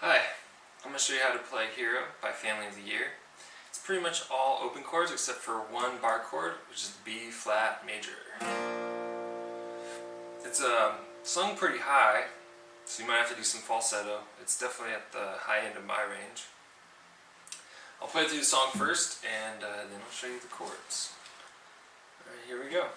Hi, I'm going to show you how to play Hero by Family of the Year. It's pretty much all open chords except for one bar chord, which is the B flat major. It's sung pretty high, so you might have to do some falsetto. It's definitely at the high end of my range. I'll play through the song first, and then I'll show you the chords. Alright, here we go.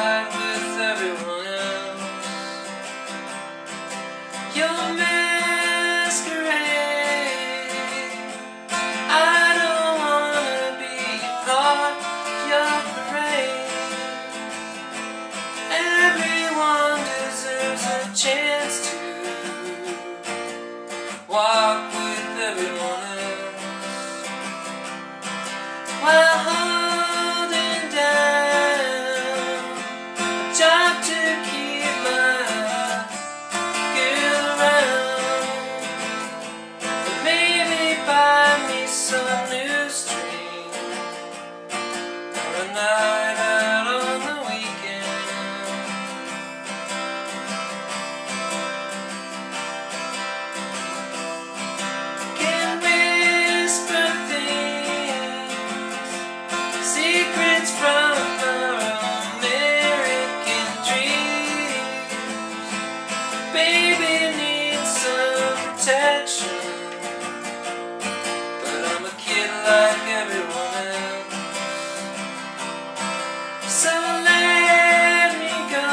With everyone else, your masquerade. I don't wanna be part of your parade. Everyone deserves a chance to walk with everyone else while holding down job to keep my girl around, and maybe buy me some new string for a night out on the weekend. Can whisper things, secrets from our baby needs some protection, but I'm a kid like everyone else. So let me go.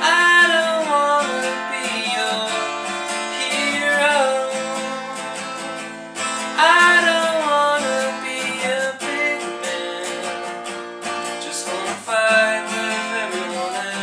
I don't wanna be your hero. I don't wanna be a big man. Just wanna fight with everyone else.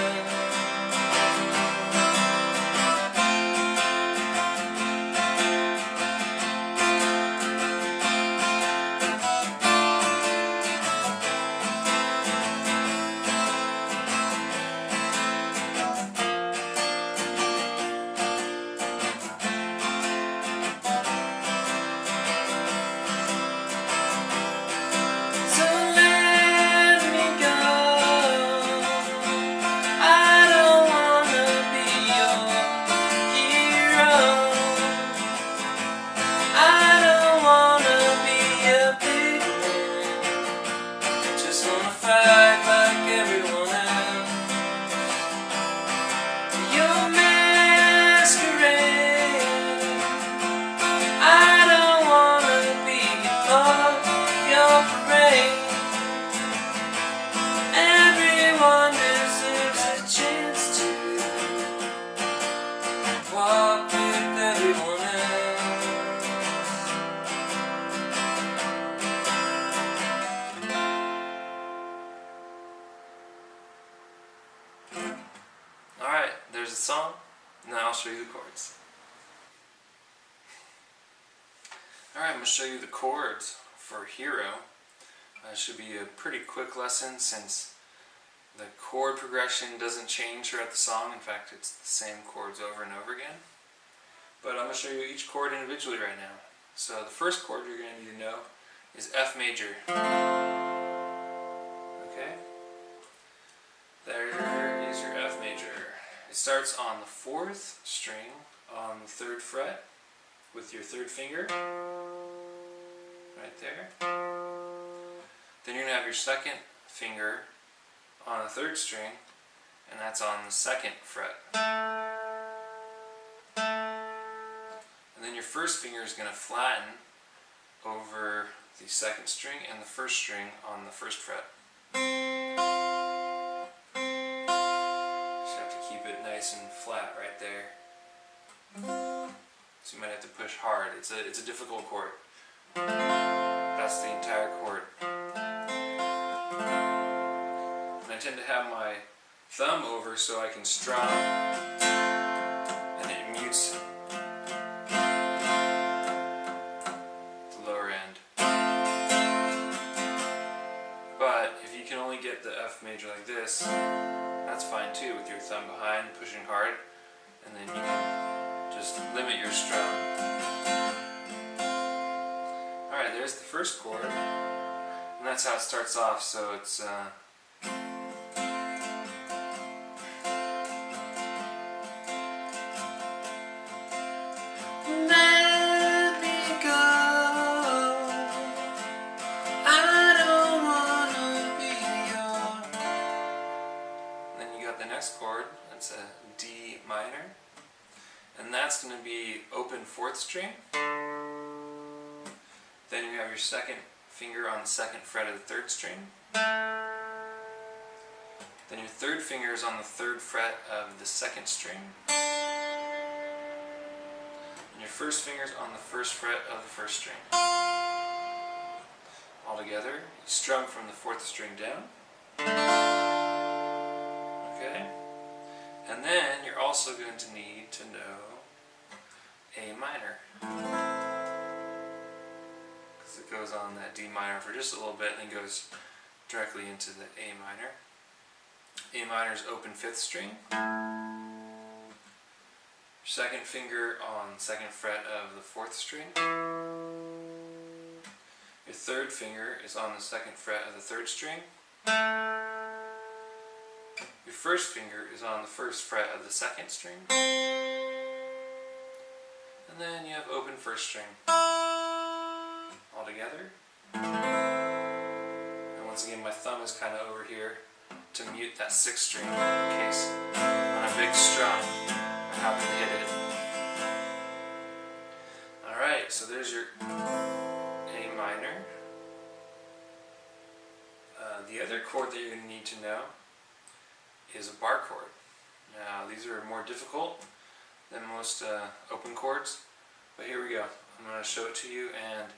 Everyone deserves a chance to walk with everyone else. Alright, there's the song. Now I'll show you the chords. Alright, I'm going to show you the chords for Hero. It should be a pretty quick lesson since the chord progression doesn't change throughout the song. In fact, it's the same chords over and over again. But I'm going to show you each chord individually right now. So the first chord you're going to need to know is F major. Okay? There is your F major. It starts on the 4th string on the 3rd fret with your 3rd finger. Right there. Then you're going to have your 2nd finger on the 3rd string, and that's on the 2nd fret. And then your 1st finger is going to flatten over the 2nd string and the 1st string on the 1st fret. Just have to keep it nice and flat right there. So you might have to push hard. It's a difficult chord. That's the entire chord. And I tend to have my thumb over so I can strum, and it mutes the lower end. this, that's fine too, with your thumb behind, pushing hard, and then you can just limit your strum. Alright, there's the first chord, and that's how it starts off, so it's let me go, I don't wanna be your. Then you got the next chord, that's a D minor, and that's going to be open 4th string. Then you have your second finger on the 2nd fret of the 3rd string. Then your 3rd finger is on the 3rd fret of the 2nd string. And your 1st finger is on the 1st fret of the 1st string. All together, you strum from the 4th string down. Okay? And then you're also going to need to know A minor. Because it goes on that D minor for just a little bit and then goes directly into the A minor. A minor is open 5th string. Second finger on 2nd fret of the 4th string. Your 3rd finger is on the 2nd fret of the 3rd string. Your 1st finger is on the 1st fret of the 2nd string. And then you have open 1st string. All together. And once again, my thumb is kind of over here to mute that 6th string in case on a big strum I happen to hit it. Alright, so there's your A minor. The other chord that you're going to need to know is a bar chord. Now these are more difficult than most open chords, but here we go. I'm going to show it to you, and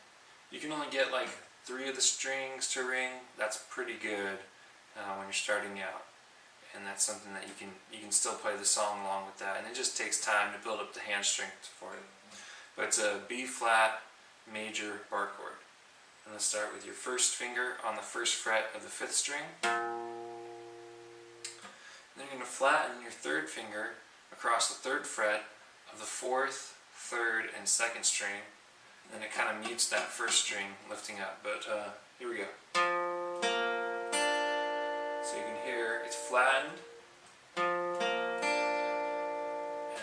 you can only get like 3 of the strings to ring. That's pretty good when you're starting out, and that's something that you can still play the song along with that, and it just takes time to build up the hand strength for it. But it's a B flat major bar chord. And let's start with your 1st finger on the 1st fret of the 5th string. Then you're going to flatten your 3rd finger across the 3rd fret of the 4th, 3rd, and 2nd string. And then it kind of mutes that 1st string lifting up. But here we go. So you can hear it's flattened, and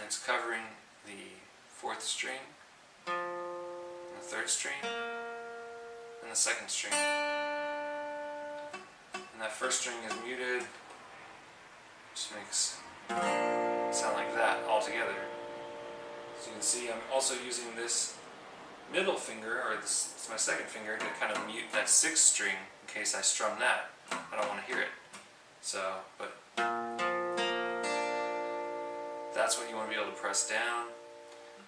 it's covering the 4th string, and the 3rd string, and the 2nd string. And that 1st string is muted. Just makes it sound like that all together. So you can see I'm also using this middle finger, or this is my 2nd finger, to kind of mute that 6th string in case I strum that. I don't want to hear it. So, but that's what you want to be able to press down.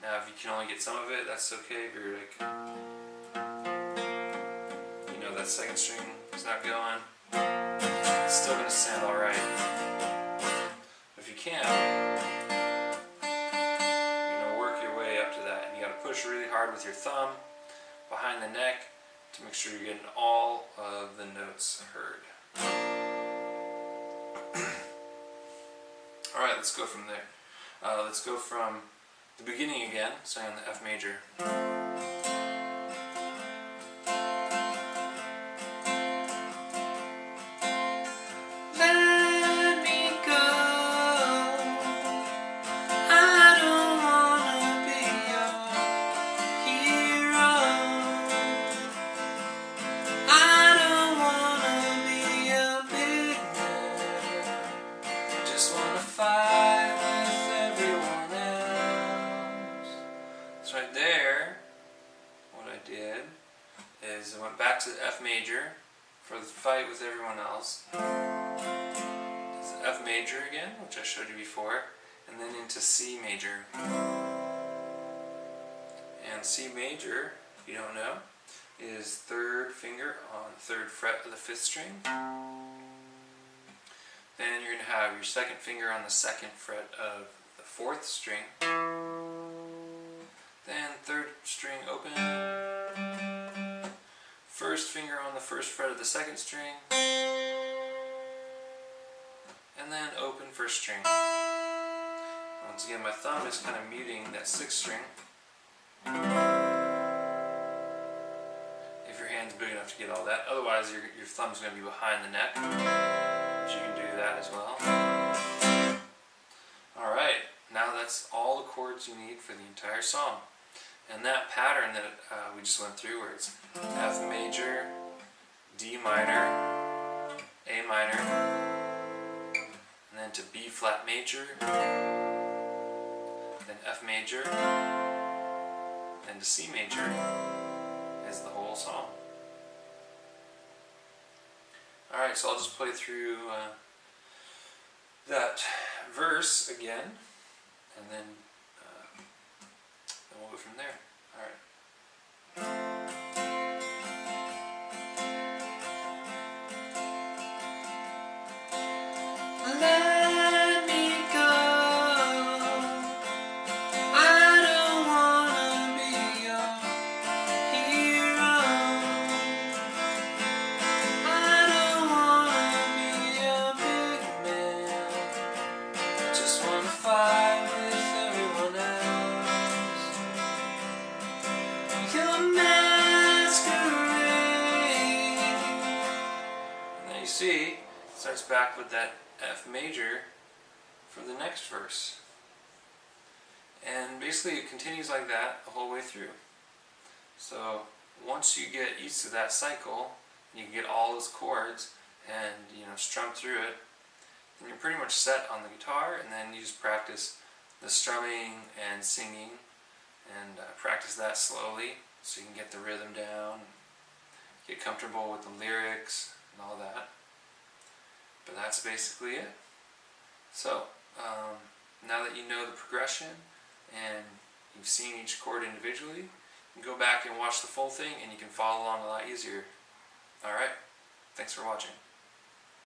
Now if you can only get some of it, that's okay. If you're like, you know, that 2nd string is not going, it's still going to sound alright. If you can, work your way up to that, and you got to push really hard with your thumb behind the neck to make sure you're getting all of the notes heard. Alright, let's go from there. Let's go from the beginning again, starting on the F major. Right there, what I did is I went back to the F major for the fight with everyone else. It's the F major again, which I showed you before, and then into C major. And C major, if you don't know, is 3rd finger on the 3rd fret of the 5th string. Then you're going to have your 2nd finger on the 2nd fret of the 4th string. Then 3rd string open, 1st finger on the 1st fret of the 2nd string, and then open first string. Once again, my thumb is kind of muting that 6th string. If your hand's big enough to get all that. Otherwise, your thumb's going to be behind the neck, but you can do that as well. Alright, now that's all the chords you need for the entire song. And that pattern that we just went through, where it's F major, D minor, A minor, and then to B flat major, then F major, then to C major, is the whole song. Alright, so I'll just play through that verse again, and then we'll go from there. Alright. Let me go. I don't wanna be your hero. I don't wanna be a big man. Just wanna fight with everyone else. Your masquerade. And then you see, it starts back with that F major for the next verse. And basically it continues like that the whole way through. So once you get used to that cycle, you can get all those chords and strum through it, then you're pretty much set on the guitar, and then you just practice the strumming and singing, and practice that slowly so you can get the rhythm down, get comfortable with the lyrics and all that. But that's basically it. So now that you know the progression and you've seen each chord individually, you can go back and watch the full thing and you can follow along a lot easier. Alright, thanks for watching.